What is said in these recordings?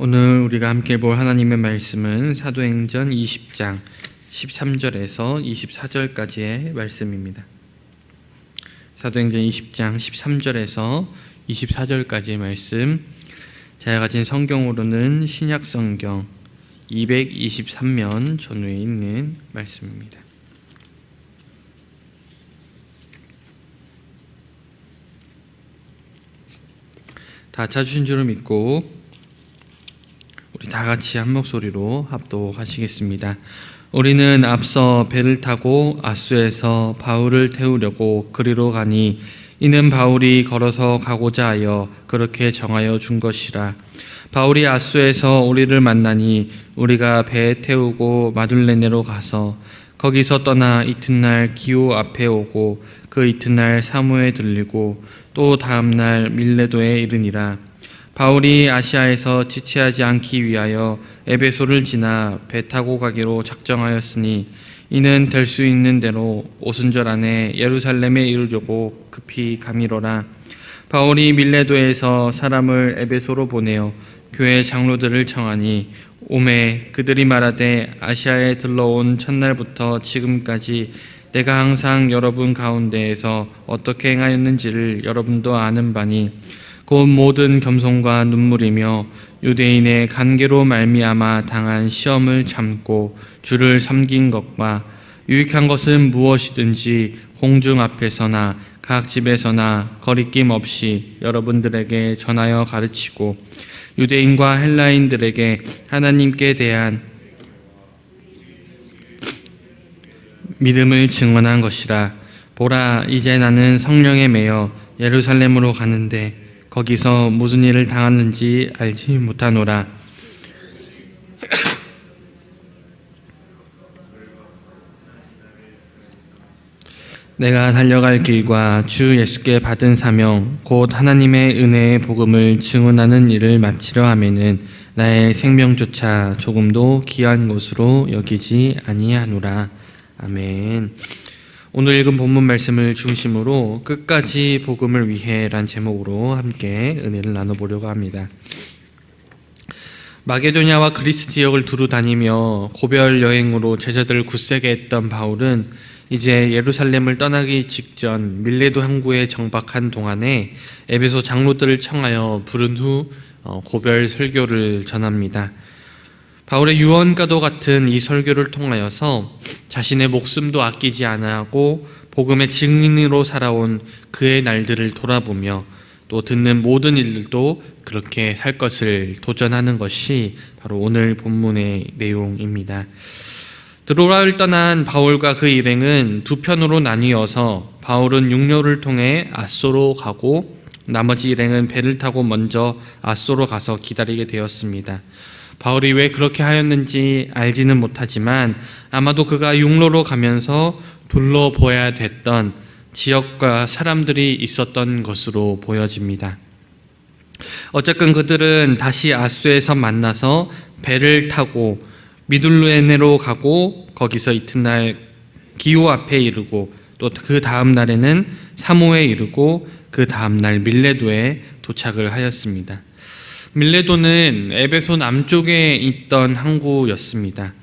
오늘 우리가 함께 볼 하나님의 말씀은 사도행전 20장 13절에서 24절까지의 말씀입니다. 사도행전 20장 13절에서 24절까지의 말씀, 제가 가진 성경으로는 신약성경 223면 전후에 있는 말씀입니다. 다 찾으신 줄을 믿고 우리 다 같이 한 목소리로 합독하시겠습니다. 우리는 앞서 배를 타고 아수에서 바울을 태우려고 그리로 가니 이는 바울이 걸어서 가고자 하여 그렇게 정하여 준 것이라. 바울이 아수에서 우리를 만나니 우리가 배에 태우고 마둘레네로 가서 거기서 떠나 이튿날 기호 앞에 오고 그 이튿날 사무에 들리고 또 다음날 밀레도에 이르니라. 바울이 아시아에서 지체하지 않기 위하여 에베소를 지나 배 타고 가기로 작정하였으니 이는 될 수 있는 대로 오순절 안에 예루살렘에 이르려고 급히 가미로라. 바울이 밀레도에서 사람을 에베소로 보내어 교회 장로들을 청하니 오매 그들이 말하되 아시아에 들러온 첫날부터 지금까지 내가 항상 여러분 가운데에서 어떻게 행하였는지를 여러분도 아는 바니 곧 모든 겸손과 눈물이며 유대인의 간계로 말미암아 당한 시험을 참고 주를 섬긴 것과 유익한 것은 무엇이든지 공중 앞에서나 각 집에서나 거리낌 없이 여러분들에게 전하여 가르치고 유대인과 헬라인들에게 하나님께 대한 믿음을 증언한 것이라. 보라, 이제 나는 성령에 매여 예루살렘으로 가는데 거기서 무슨 일을 당하는지 알지 못하노라. 내가 달려갈 길과 주 예수께 받은 사명 곧 하나님의 은혜의 복음을 증언하는 일을 마치려 하면은 나의 생명조차 조금도 귀한 것으로 여기지 아니하노라. 아멘. 오늘 읽은 본문 말씀을 중심으로 끝까지 복음을 위해란 제목으로 함께 은혜를 나눠보려고 합니다. 마게도냐와 그리스 지역을 두루 다니며 고별 여행으로 제자들을 굳세게 했던 바울은 이제 예루살렘을 떠나기 직전 밀레도 항구에 정박한 동안에 에베소 장로들을 청하여 부른 후 고별 설교를 전합니다. 바울의 유언과도 같은 이 설교를 통하여서 자신의 목숨도 아끼지 않아하고 복음의 증인으로 살아온 그의 날들을 돌아보며 또 듣는 모든 일들도 그렇게 살 것을 도전하는 것이 바로 오늘 본문의 내용입니다. 드로아를 떠난 바울과 그 일행은 두 편으로 나뉘어서 바울은 육로를 통해 아소로 가고 나머지 일행은 배를 타고 먼저 아소로 가서 기다리게 되었습니다. 바울이 왜 그렇게 하였는지 알지는 못하지만 아마도 그가 육로로 가면서 둘러보아야 됐던 지역과 사람들이 있었던 것으로 보여집니다. 어쨌든 그들은 다시 아수에서 만나서 배를 타고 미둘레네로 가고 거기서 이튿날 기호 앞에 이르고 또 그 다음 날에는 사모에 이르고 그 다음 날 밀레도에 도착을 하였습니다. 밀레도는 에베소 남쪽에 있던 항구였습니다.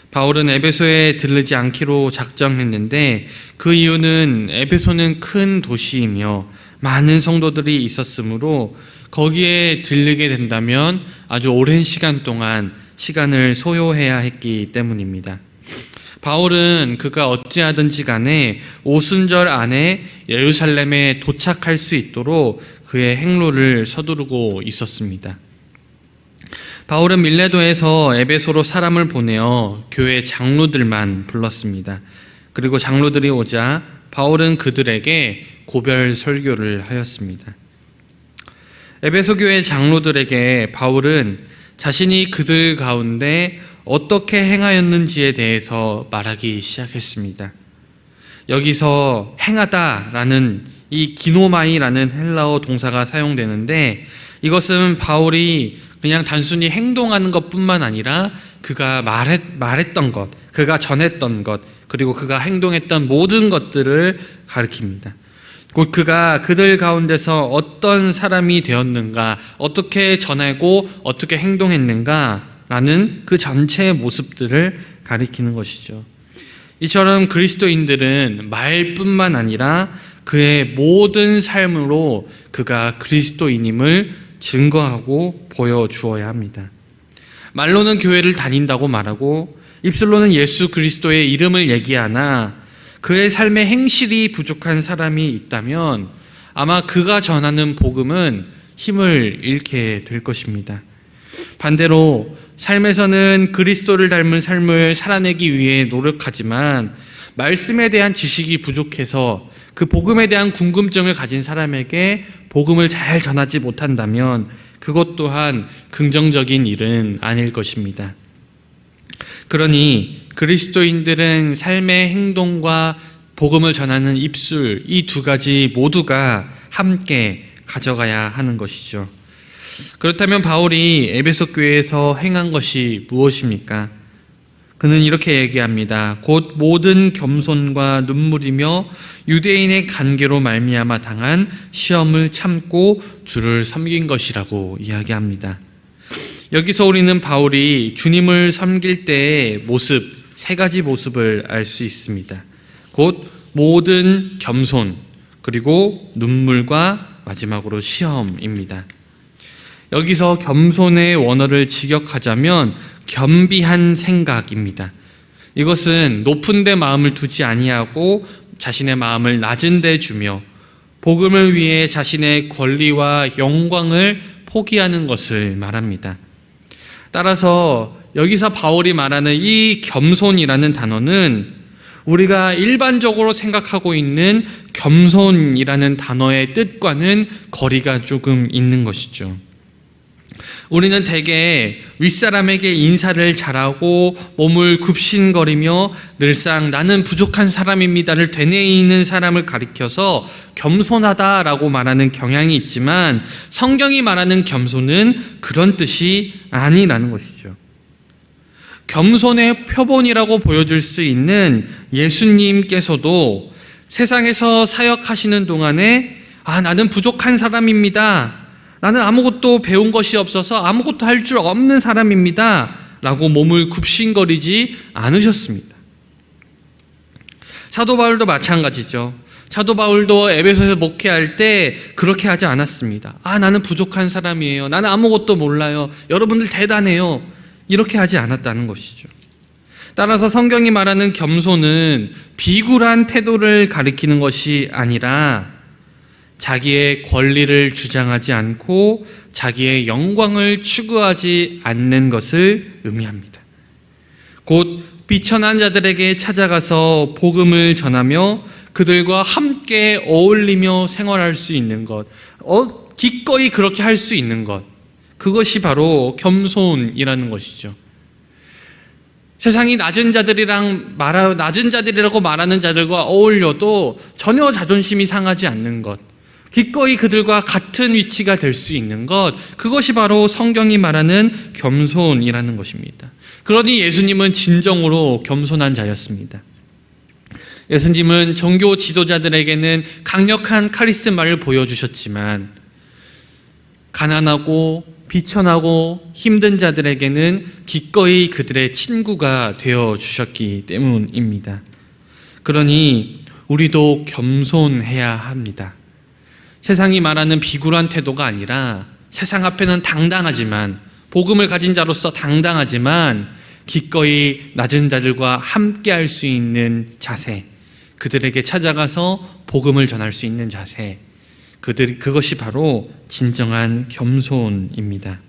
바울은 에베소에 들르지 않기로 작정했는데 그 이유는 에베소는 큰 도시이며 많은 성도들이 있었으므로 거기에 들르게 된다면 아주 오랜 시간 동안 시간을 소요해야 했기 때문입니다. 바울은 그가 어찌하든지 간에 오순절 안에 예루살렘에 도착할 수 있도록 그의 행로를 서두르고 있었습니다. 바울은 밀레도에서 에베소로 사람을 보내어 교회 장로들만 불렀습니다. 그리고 장로들이 오자 바울은 그들에게 고별 설교를 하였습니다. 에베소 교회 장로들에게 바울은 자신이 그들 가운데 어떻게 행하였는지에 대해서 말하기 시작했습니다. 여기서 행하다라는 이 기노마이라는 헬라어 동사가 사용되는데 이것은 바울이 그냥 단순히 행동하는 것뿐만 아니라 그가 말했던 것, 그가 전했던 것, 그리고 그가 행동했던 모든 것들을 가리킵니다. 곧 그가 그들 가운데서 어떤 사람이 되었는가, 어떻게 전하고 어떻게 행동했는가라는 그 전체의 모습들을 가리키는 것이죠. 이처럼 그리스도인들은 말뿐만 아니라 그의 모든 삶으로 그가 그리스도인임을 증거하고 보여주어야 합니다. 말로는 교회를 다닌다고 말하고 입술로는 예수 그리스도의 이름을 얘기하나 그의 삶의 행실이 부족한 사람이 있다면 아마 그가 전하는 복음은 힘을 잃게 될 것입니다. 반대로 삶에서는 그리스도를 닮은 삶을 살아내기 위해 노력하지만 말씀에 대한 지식이 부족해서 그 복음에 대한 궁금증을 가진 사람에게 복음을 잘 전하지 못한다면 그것 또한 긍정적인 일은 아닐 것입니다. 그러니 그리스도인들은 삶의 행동과 복음을 전하는 입술, 이 두 가지 모두가 함께 가져가야 하는 것이죠. 그렇다면 바울이 에베소 교회에서 행한 것이 무엇입니까? 그는 이렇게 얘기합니다. 곧 모든 겸손과 눈물이며 유대인의 관계로 말미암아 당한 시험을 참고 주를 섬긴 것이라고 이야기합니다. 여기서 우리는 바울이 주님을 섬길 때의 모습, 세 가지 모습을 알 수 있습니다. 곧 모든 겸손, 그리고 눈물과 마지막으로 시험입니다. 여기서 겸손의 원어를 직역하자면 겸비한 생각입니다. 이것은 높은 데 마음을 두지 아니하고 자신의 마음을 낮은 데 주며 복음을 위해 자신의 권리와 영광을 포기하는 것을 말합니다. 따라서 여기서 바울이 말하는 이 겸손이라는 단어는 우리가 일반적으로 생각하고 있는 겸손이라는 단어의 뜻과는 거리가 조금 있는 것이죠. 우리는 대개 윗사람에게 인사를 잘하고 몸을 굽신거리며 늘상 나는 부족한 사람입니다를 되뇌이는 사람을 가리켜서 겸손하다라고 말하는 경향이 있지만 성경이 말하는 겸손은 그런 뜻이 아니라는 것이죠. 겸손의 표본이라고 보여줄 수 있는 예수님께서도 세상에서 사역하시는 동안에 나는 부족한 사람입니다. 나는 아무것도 배운 것이 없어서 아무것도 할 줄 없는 사람입니다. 라고 몸을 굽신거리지 않으셨습니다. 사도 바울도 마찬가지죠. 사도 바울도 에베소에서 목회할 때 그렇게 하지 않았습니다. 나는 부족한 사람이에요. 나는 아무것도 몰라요. 여러분들 대단해요. 이렇게 하지 않았다는 것이죠. 따라서 성경이 말하는 겸손은 비굴한 태도를 가리키는 것이 아니라 자기의 권리를 주장하지 않고 자기의 영광을 추구하지 않는 것을 의미합니다. 곧 비천한 자들에게 찾아가서 복음을 전하며 그들과 함께 어울리며 생활할 수 있는 것, 기꺼이 그렇게 할 수 있는 것, 그것이 바로 겸손이라는 것이죠. 세상이 낮은 자들이라고 말하는 자들과 어울려도 전혀 자존심이 상하지 않는 것, 기꺼이 그들과 같은 위치가 될 수 있는 것, 그것이 바로 성경이 말하는 겸손이라는 것입니다. 그러니 예수님은 진정으로 겸손한 자였습니다. 예수님은 종교 지도자들에게는 강력한 카리스마를 보여주셨지만 가난하고 비천하고 힘든 자들에게는 기꺼이 그들의 친구가 되어주셨기 때문입니다. 그러니 우리도 겸손해야 합니다. 세상이 말하는 비굴한 태도가 아니라 세상 앞에는 당당하지만, 복음을 가진 자로서 당당하지만 기꺼이 낮은 자들과 함께 할 수 있는 자세, 그들에게 찾아가서 복음을 전할 수 있는 자세, 그것이 바로 진정한 겸손입니다.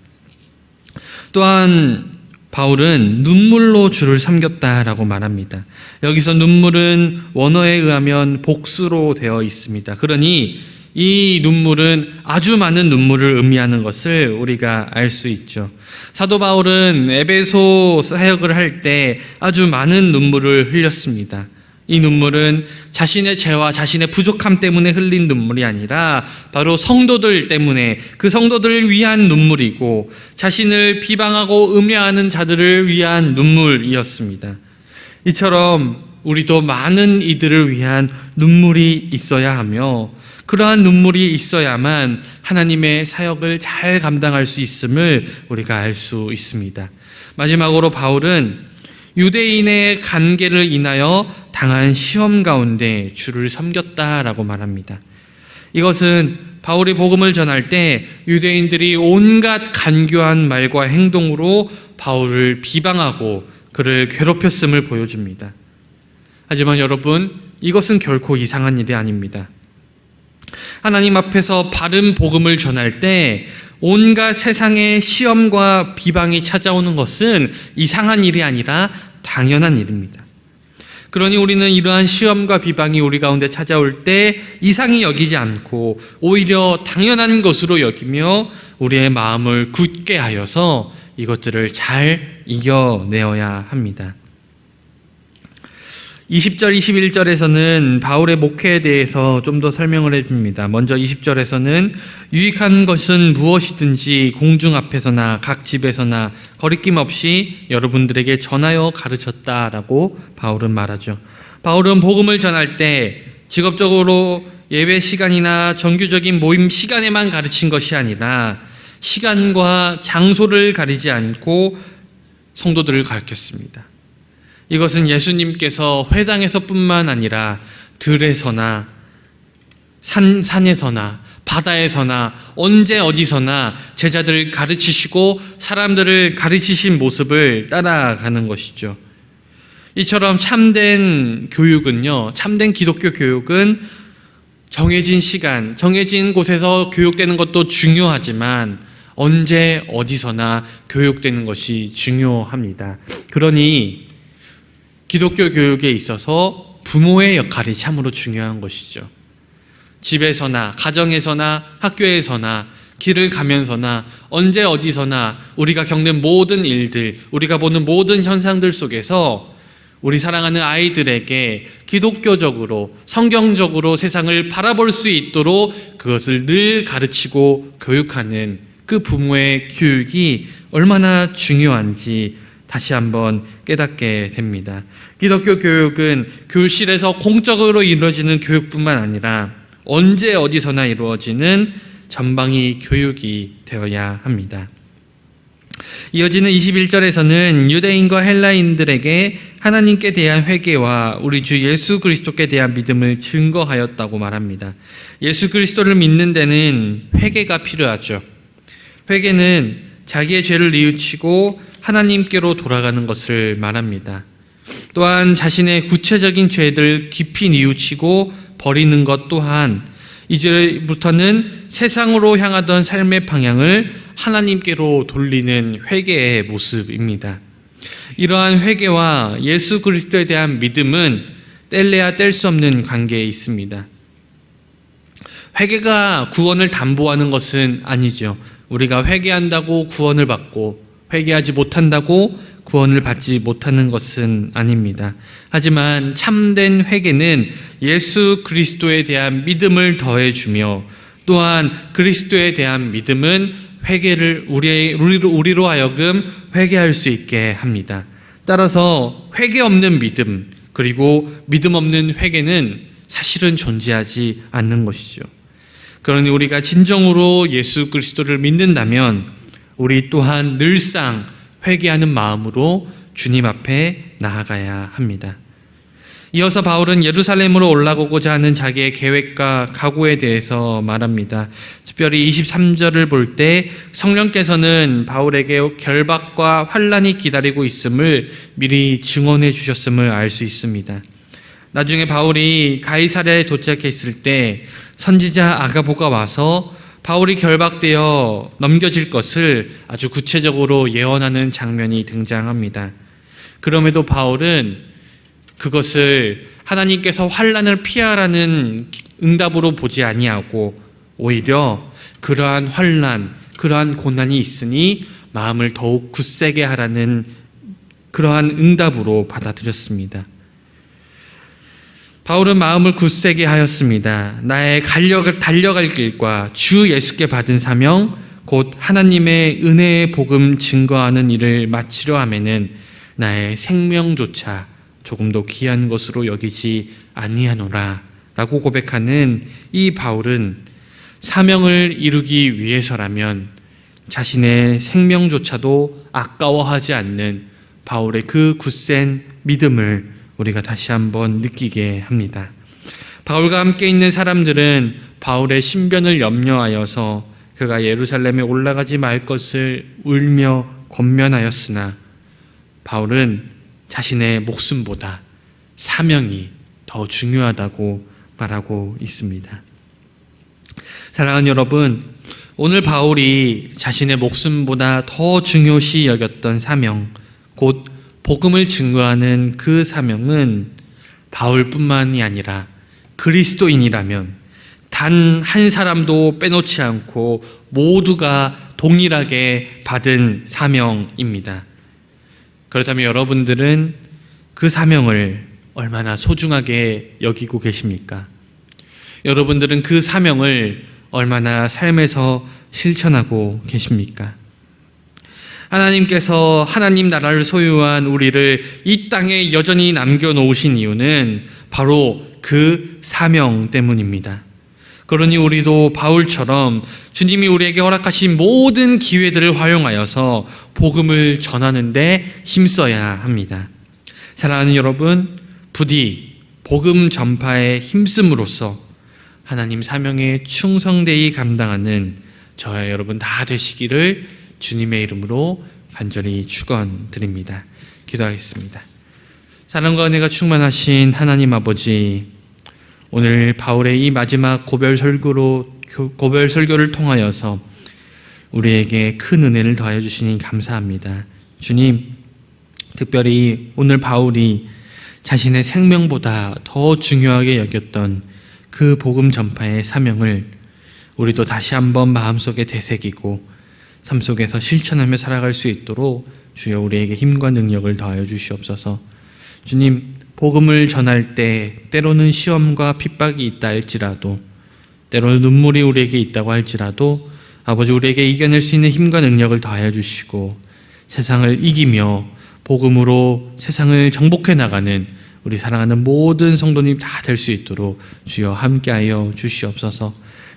또한 바울은 눈물로 주를 섬겼다라고 말합니다. 여기서 눈물은 원어에 의하면 복수로 되어 있습니다. 그러니 이 눈물은 아주 많은 눈물을 의미하는 것을 우리가 알 수 있죠. 사도 바울은 에베소 사역을 할 때 아주 많은 눈물을 흘렸습니다. 이 눈물은 자신의 죄와 자신의 부족함 때문에 흘린 눈물이 아니라 바로 성도들 때문에, 그 성도들을 위한 눈물이고 자신을 비방하고 음해하는 자들을 위한 눈물이었습니다. 이처럼 우리도 많은 이들을 위한 눈물이 있어야 하며 그러한 눈물이 있어야만 하나님의 사역을 잘 감당할 수 있음을 우리가 알 수 있습니다. 마지막으로 바울은 유대인의 관계를 인하여 당한 시험 가운데 주를 섬겼다라고 말합니다. 이것은 바울이 복음을 전할 때 유대인들이 온갖 간교한 말과 행동으로 바울을 비방하고 그를 괴롭혔음을 보여줍니다. 하지만 여러분, 이것은 결코 이상한 일이 아닙니다. 하나님 앞에서 바른 복음을 전할 때 온갖 세상의 시험과 비방이 찾아오는 것은 이상한 일이 아니라 당연한 일입니다. 그러니 우리는 이러한 시험과 비방이 우리 가운데 찾아올 때 이상히 여기지 않고 오히려 당연한 것으로 여기며 우리의 마음을 굳게 하여서 이것들을 잘 이겨내어야 합니다. 20절, 21절에서는 바울의 목회에 대해서 좀 더 설명을 해줍니다. 먼저 20절에서는 유익한 것은 무엇이든지 공중 앞에서나 각 집에서나 거리낌 없이 여러분들에게 전하여 가르쳤다라고 바울은 말하죠. 바울은 복음을 전할 때 직업적으로 예배 시간이나 정규적인 모임 시간에만 가르친 것이 아니라 시간과 장소를 가리지 않고 성도들을 가르쳤습니다. 이것은 예수님께서 회당에서뿐만 아니라 들에서나 산에서나 바다에서나 언제 어디서나 제자들을 가르치시고 사람들을 가르치신 모습을 따라가는 것이죠. 이처럼 참된 교육은요, 참된 기독교 교육은 정해진 시간, 정해진 곳에서 교육되는 것도 중요하지만 언제 어디서나 교육되는 것이 중요합니다. 그러니 기독교 교육에 있어서 부모의 역할이 참으로 중요한 것이죠. 집에서나 가정에서나 학교에서나 길을 가면서나 언제 어디서나 우리가 겪는 모든 일들, 우리가 보는 모든 현상들 속에서 우리 사랑하는 아이들에게 기독교적으로 성경적으로 세상을 바라볼 수 있도록 그것을 늘 가르치고 교육하는 그 부모의 교육이 얼마나 중요한지 다시 한번 깨닫게 됩니다. 기독교 교육은 교실에서 공적으로 이루어지는 교육뿐만 아니라 언제 어디서나 이루어지는 전방위 교육이 되어야 합니다. 이어지는 21절에서는 유대인과 헬라인들에게 하나님께 대한 회개와 우리 주 예수 그리스도께 대한 믿음을 증거하였다고 말합니다. 예수 그리스도를 믿는 데는 회개가 필요하죠. 회개는 자기의 죄를 뉘우치고 하나님께로 돌아가는 것을 말합니다. 또한 자신의 구체적인 죄를 깊이 뉘우치고 버리는 것 또한 이제부터는 세상으로 향하던 삶의 방향을 하나님께로 돌리는 회개의 모습입니다. 이러한 회개와 예수 그리스도에 대한 믿음은 뗄래야 뗄 수 없는 관계에 있습니다. 회개가 구원을 담보하는 것은 아니죠. 우리가 회개한다고 구원을 받고 회개하지 못한다고 구원을 받지 못하는 것은 아닙니다. 하지만 참된 회개는 예수 그리스도에 대한 믿음을 더해주며 또한 그리스도에 대한 믿음은 회개를 우리로 하여금 회개할 수 있게 합니다. 따라서 회개 없는 믿음 그리고 믿음 없는 회개는 사실은 존재하지 않는 것이죠. 그러니 우리가 진정으로 예수 그리스도를 믿는다면 우리 또한 늘상 회개하는 마음으로 주님 앞에 나아가야 합니다. 이어서 바울은 예루살렘으로 올라오고자 하는 자기의 계획과 각오에 대해서 말합니다. 특별히 23절을 볼 때 성령께서는 바울에게 결박과 환난이 기다리고 있음을 미리 증언해 주셨음을 알 수 있습니다. 나중에 바울이 가이사랴에 도착했을 때 선지자 아가보가 와서 바울이 결박되어 넘겨질 것을 아주 구체적으로 예언하는 장면이 등장합니다. 그럼에도 바울은 그것을 하나님께서 환난을 피하라는 응답으로 보지 아니하고 오히려 그러한 환난, 그러한 고난이 있으니 마음을 더욱 굳세게 하라는 그러한 응답으로 받아들였습니다. 바울은 마음을 굳세게 하였습니다. 나의 달려갈 길과 주 예수께 받은 사명, 곧 하나님의 은혜의 복음 증거하는 일을 마치려 하면은 나의 생명조차 조금도 귀한 것으로 여기지 아니하노라 라고 고백하는 이 바울은 사명을 이루기 위해서라면 자신의 생명조차도 아까워하지 않는 바울의 그 굳센 믿음을 우리가 다시 한번 느끼게 합니다. 바울과 함께 있는 사람들은 바울의 신변을 염려하여서 그가 예루살렘에 올라가지 말 것을 울며 권면하였으나 바울은 자신의 목숨보다 사명이 더 중요하다고 말하고 있습니다. 사랑하는 여러분, 오늘 바울이 자신의 목숨보다 더 중요시 여겼던 사명, 곧 복음을 증거하는 그 사명은 바울뿐만이 아니라 그리스도인이라면 단 한 사람도 빼놓지 않고 모두가 동일하게 받은 사명입니다. 그렇다면 여러분들은 그 사명을 얼마나 소중하게 여기고 계십니까? 여러분들은 그 사명을 얼마나 삶에서 실천하고 계십니까? 하나님께서 하나님 나라를 소유한 우리를 이 땅에 여전히 남겨놓으신 이유는 바로 그 사명 때문입니다. 그러니 우리도 바울처럼 주님이 우리에게 허락하신 모든 기회들을 활용하여서 복음을 전하는 데 힘써야 합니다. 사랑하는 여러분, 부디 복음 전파에 힘씀으로써 하나님 사명에 충성되이 감당하는 저와 여러분 다 되시기를 주님의 이름으로 간절히 축원드립니다. 기도하겠습니다. 사랑과 은혜가 충만하신 하나님 아버지, 오늘 바울의 이 마지막 고별 설교를 통하여서 우리에게 큰 은혜를 더하여 주시니 감사합니다. 주님, 특별히 오늘 바울이 자신의 생명보다 더 중요하게 여겼던 그 복음 전파의 사명을 우리도 다시 한번 마음속에 되새기고 삶 속에서 실천하며 살아갈 수 있도록 주여 우리에게 힘과 능력을 더하여 주시옵소서. 주님, 복음을 전할 때 때로는 시험과 핍박이 있다 할지라도, 때로는 눈물이 우리에게 있다고 할지라도 아버지 우리에게 이겨낼 수 있는 힘과 능력을 더하여 주시고 세상을 이기며 복음으로 세상을 정복해 나가는 우리 사랑하는 모든 성도님 다 될 수 있도록 주여 함께하여 주시옵소서.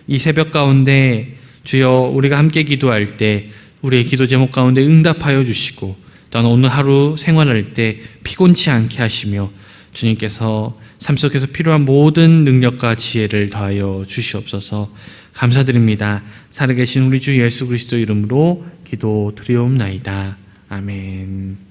이 새벽 가운데 주여 우리가 함께 기도할 때 우리의 기도 제목 가운데 응답하여 주시고 또한 오늘 하루 생활할 때 피곤치 않게 하시며 주님께서 삶 속에서 필요한 모든 능력과 지혜를 더하여 주시옵소서. 감사드립니다. 살아계신 우리 주 예수 그리스도 이름으로 기도 드리옵나이다. 아멘.